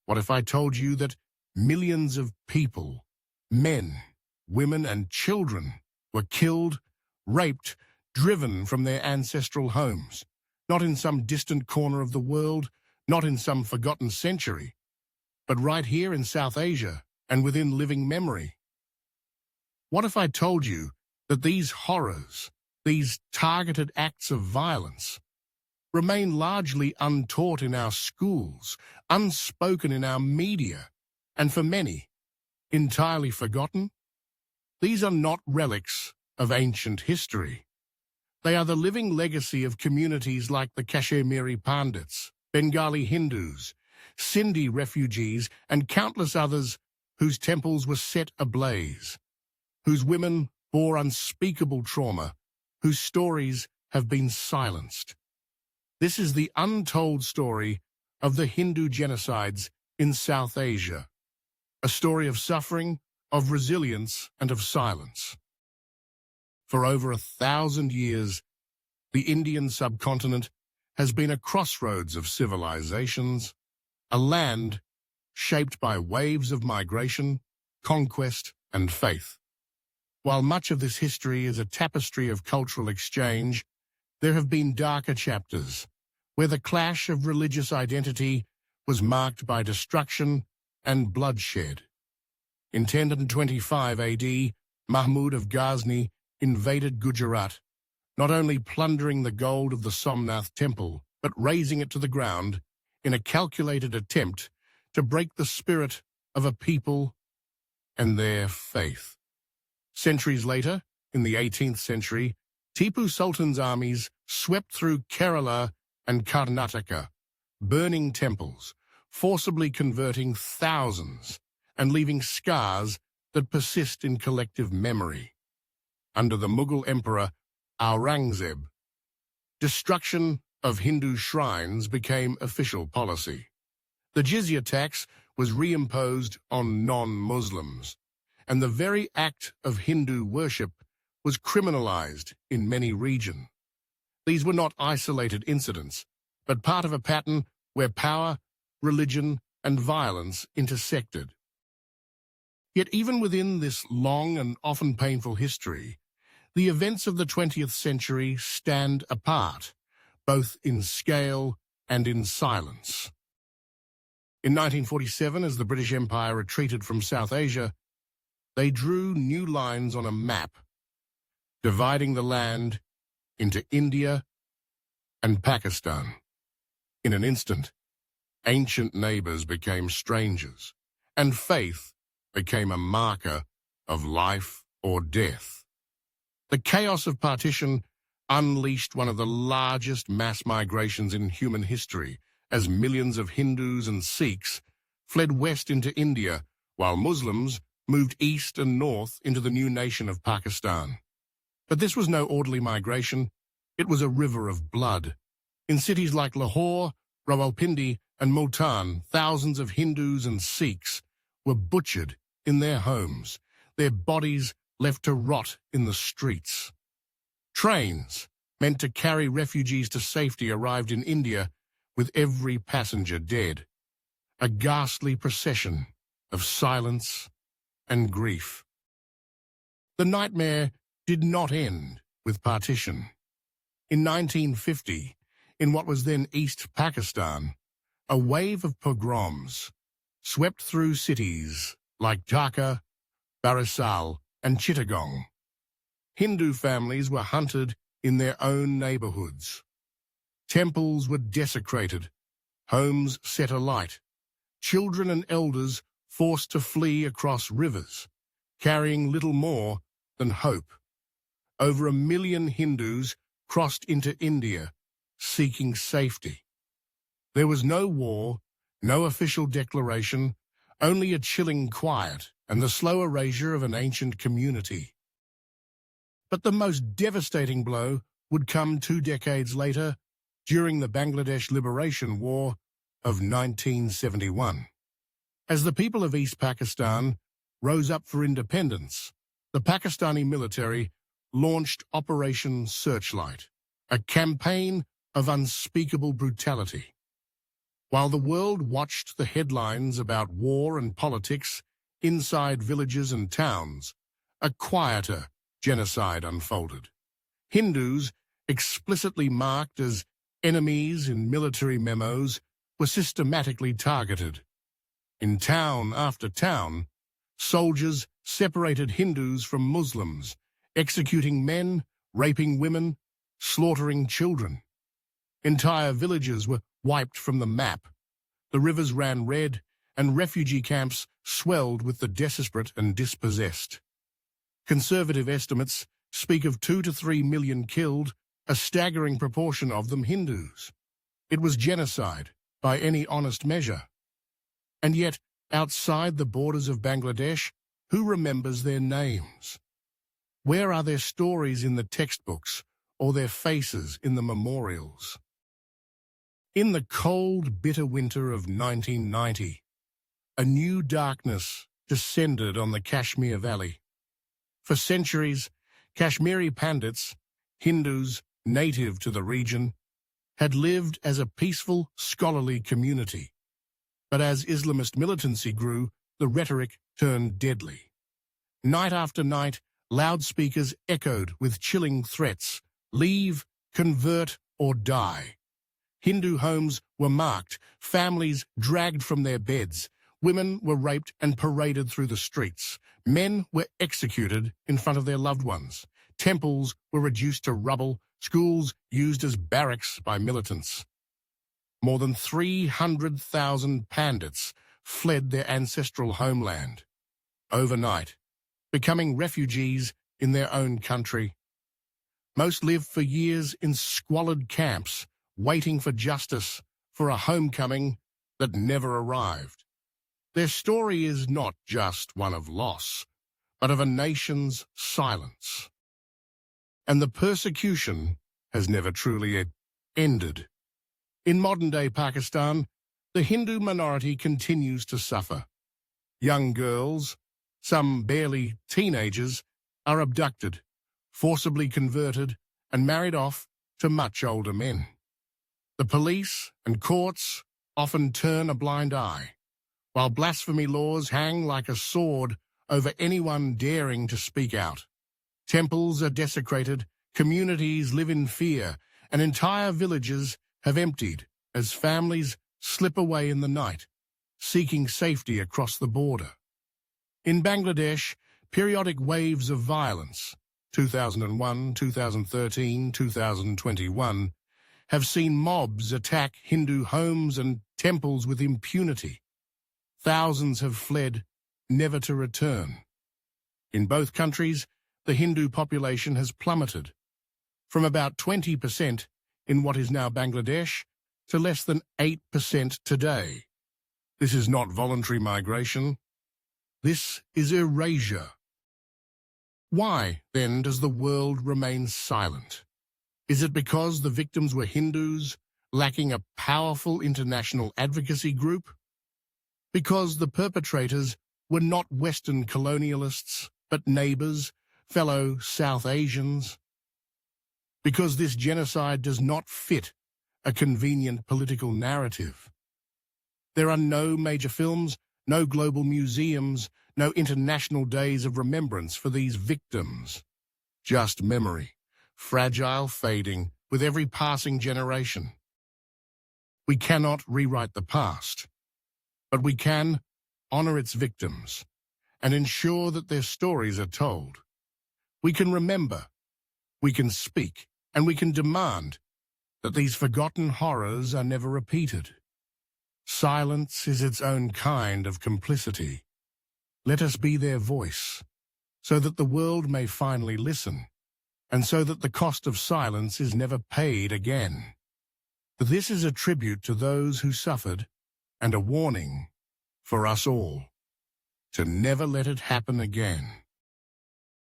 What if I told you that millions of people, men, women, and children, were killed, raped, driven from their ancestral homes, not in some distant corner of the world, not in some forgotten century, but right here in South Asia and within living memory? What if I told you that these horrors, these targeted acts of violence, remain largely untaught in our schools, unspoken in our media, and for many, entirely forgotten? These are not relics of ancient history. They are the living legacy of communities like the Kashmiri Pandits, Bengali Hindus, Sindhi refugees, and countless others whose temples were set ablaze, whose women bore unspeakable trauma, whose stories have been silenced. This is the untold story of the Hindu genocides in South Asia, a story of suffering, of resilience, and of silence. For over 1,000 years, the Indian subcontinent has been a crossroads of civilizations, a land shaped by waves of migration, conquest, and faith. While much of this history is a tapestry of cultural exchange, there have been darker chapters, where the clash of religious identity was marked by destruction and bloodshed. In 1025 AD, Mahmud of Ghazni invaded Gujarat, not only plundering the gold of the Somnath temple, but razing it to the ground in a calculated attempt to break the spirit of a people and their faith. Centuries later, in the 18th century, Tipu Sultan's armies swept through Kerala and Karnataka, burning temples, forcibly converting thousands, and leaving scars that persist in collective memory. Under the Mughal Emperor Aurangzeb, destruction of Hindu shrines became official policy. The jizya tax was reimposed on non-Muslims, and the very act of Hindu worship was criminalized in many regions. These were not isolated incidents, but part of a pattern where power, religion, and violence intersected. Yet even within this long and often painful history, the events of the 20th century stand apart, both in scale and in silence. In 1947, as the British Empire retreated from South Asia, they drew new lines on a map, dividing the land into India and Pakistan. In an instant, ancient neighbors became strangers, and faith became a marker of life or death. The chaos of partition unleashed one of the largest mass migrations in human history, as millions of Hindus and Sikhs fled west into India, while Muslims moved east and north into the new nation of Pakistan. But this was no orderly migration. It was a river of blood. In cities like Lahore, Rawalpindi, and Multan, thousands of Hindus and Sikhs were butchered in their homes, their bodies left to rot in the streets. Trains, meant to carry refugees to safety, arrived in India with every passenger dead. A ghastly procession of silence and grief. The nightmare did not end with partition. In 1950, in what was then East Pakistan, a wave of pogroms swept through cities like Dhaka, Barisal, and Chittagong. Hindu families were hunted in their own neighborhoods. Temples were desecrated, homes set alight, children and elders forced to flee across rivers, carrying little more than hope. Over 1 million Hindus crossed into India, seeking safety. There was no war, no official declaration, only a chilling quiet and the slow erasure of an ancient community. But the most devastating blow would come 2 decades later, during the Bangladesh Liberation War of 1971. As the people of East Pakistan rose up for independence, the Pakistani military launched Operation Searchlight, a campaign of unspeakable brutality. While the world watched the headlines about war and politics inside villages and towns, a quieter genocide unfolded. Hindus, explicitly marked as enemies in military memos, were systematically targeted. In town after town, soldiers separated Hindus from Muslims, executing men, raping women, slaughtering children. Entire villages were wiped from the map. The rivers ran red, and refugee camps swelled with the desperate and dispossessed. Conservative estimates speak of 2 to 3 million killed, a staggering proportion of them Hindus. It was genocide, by any honest measure. And yet, outside the borders of Bangladesh, who remembers their names? Where are their stories in the textbooks, or their faces in the memorials? In the cold, bitter winter of 1990, a new darkness descended on the Kashmir Valley. For centuries, Kashmiri Pandits, Hindus native to the region, had lived as a peaceful, scholarly community. But as Islamist militancy grew, the rhetoric turned deadly. Night after night, loudspeakers echoed with chilling threats: leave, convert, or die. Hindu homes were marked, families dragged from their beds, women were raped and paraded through the streets, men were executed in front of their loved ones, temples were reduced to rubble, schools used as barracks by militants. More than 300,000 Pandits fled their ancestral homeland overnight, becoming refugees in their own country. Most lived for years in squalid camps, waiting for justice, for a homecoming that never arrived. Their story is not just one of loss, but of a nation's silence. And the persecution has never truly ended. In modern-day Pakistan, the Hindu minority continues to suffer. Young girls, some barely teenagers, are abducted, forcibly converted, and married off to much older men. The police and courts often turn a blind eye, while blasphemy laws hang like a sword over anyone daring to speak out. Temples are desecrated, communities live in fear, and entire villages have emptied as families slip away in the night, seeking safety across the border. In Bangladesh, periodic waves of violence, 2001, 2013, 2021, have seen mobs attack Hindu homes and temples with impunity. Thousands have fled, never to return. In both countries, the Hindu population has plummeted, from about 20% in what is now Bangladesh to less than 8% today. This is not voluntary migration. This is erasure. Why, then, does the world remain silent? Is it because the victims were Hindus, lacking a powerful international advocacy group? Because the perpetrators were not Western colonialists, but neighbors, fellow South Asians? Because this genocide does not fit a convenient political narrative. There are no major films, no global museums, no international days of remembrance for these victims. Just memory, fragile, fading with every passing generation. We cannot rewrite the past, but we can honor its victims and ensure that their stories are told. We can remember, we can speak, and we can demand that these forgotten horrors are never repeated. Silence is its own kind of complicity. Let us be their voice, so that the world may finally listen, and so that the cost of silence is never paid again. This is a tribute to those who suffered, and a warning for us all to never let it happen again.